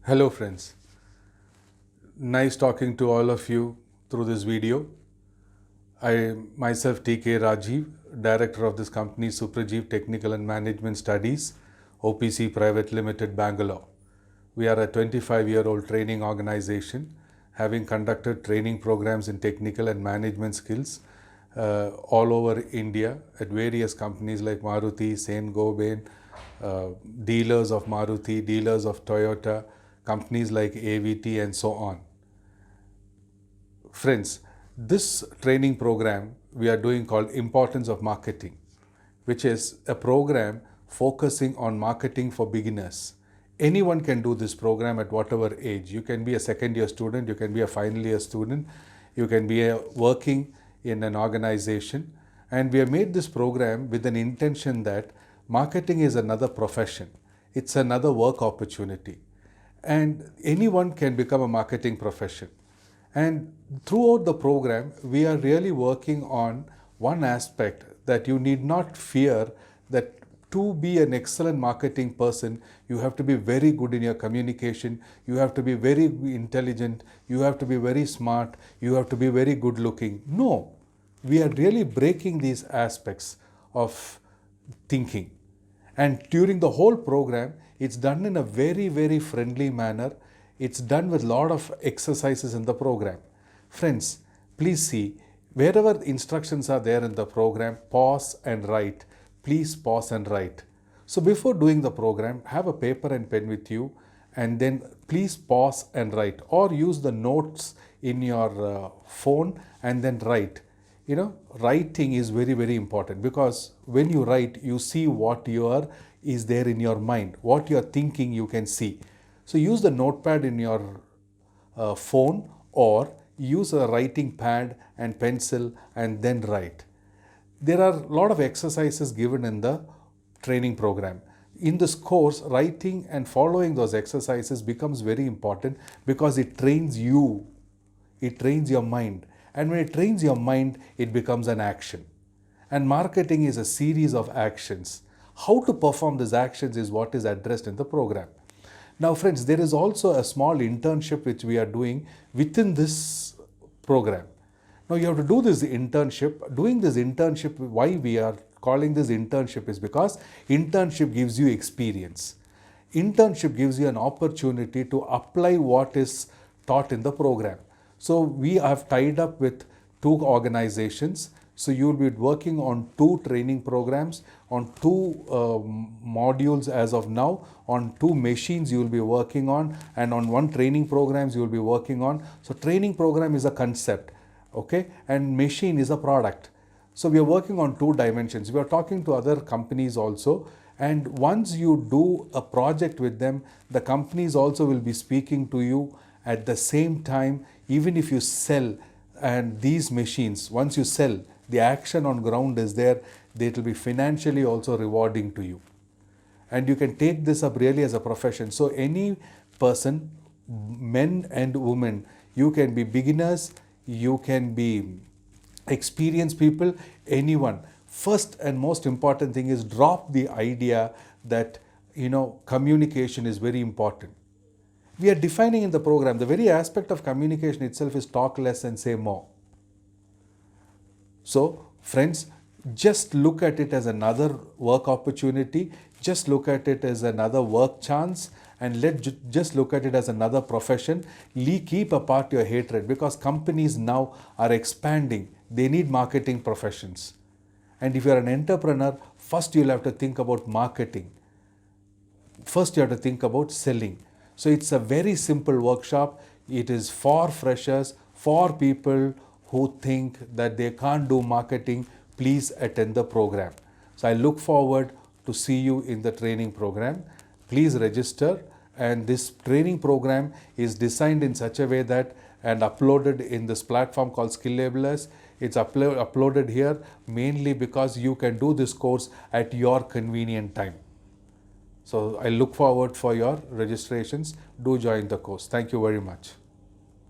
Hello friends, nice talking to all of you through this video. I myself TK Rajiv, Director of this company Suprajeev Technical and Management Studies, OPC Private Limited, Bangalore. We are a 25-year-old training organization having conducted training programs in technical and management skills all over India at various companies like Maruti, Saint-Gobain, dealers of Maruti, dealers of Toyota, companies like AVT and so on. Friends, this training program we are doing called Importance of Marketing, which is a program focusing on marketing for beginners. Anyone can do this program at whatever age. You can be a second year student, you can be a final year student, you can be working in an organization. And we have made this program with an intention that marketing is another profession. It's another work opportunity. And anyone can become a marketing profession. And throughout the program, we are really working on one aspect that you need not fear, that to be an excellent marketing person, you have to be very good in your communication, you have to be very intelligent, you have to be very smart, you have to be very good looking. No, we are really breaking these aspects of thinking. And during the whole program, it's done in a very, very friendly manner. It's done with a lot of exercises in the program. Friends, please see, wherever instructions are there in the program, pause and write. Please pause and write. So before doing the program, have a paper and pen with you, and then please pause and write, or use the notes in your phone and then write. Writing is very, very important, because when you write, you see what is there in your mind, what you're thinking you can see. So use the notepad in your phone, or use a writing pad and pencil and then write. There are a lot of exercises given in the training program. In this course, writing and following those exercises becomes very important, because it trains you, it trains your mind. And when it trains your mind, it becomes an action. And marketing is a series of actions. How to perform these actions is what is addressed in the program. Now friends, there is also a small internship which we are doing within this program. Now you have to do this internship. Doing this internship, why we are calling this internship is because internship gives you experience. Internship gives you an opportunity to apply what is taught in the program. So we have tied up with 2 organizations. So you will be working on 2 training programs, on 2 modules as of now, on 2 machines you will be working on, and on 1 training programs you will be working on. So training program is a concept, okay, and machine is a product. So we are working on 2 dimensions. We are talking to other companies also, and once you do a project with them, the companies also will be speaking to you at the same time. Even if you sell and these machines, once you sell, the action on ground is there, they will be financially also rewarding to you. And you can take this up really as a profession. So any person, men and women, you can be beginners, you can be experienced people, anyone. First and most important thing is drop the idea that communication is very important. We are defining in the program, the very aspect of communication itself is talk less and say more. So friends, just look at it as another work opportunity, just look at it as another work chance, and just look at it as another profession. Keep apart your hatred, because companies now are expanding. They need marketing professions. And if you're an entrepreneur, first you'll have to think about marketing. First you have to think about selling. So it's a very simple workshop. It is for freshers, for people who think that they can't do marketing. Please attend the program. So I look forward to see you in the training program. Please register. And this training program is designed in such a way that, and uploaded in this platform called Skillablers. It's uploaded here mainly because you can do this course at your convenient time. So I look forward for your registrations. Do join the course. Thank you very much.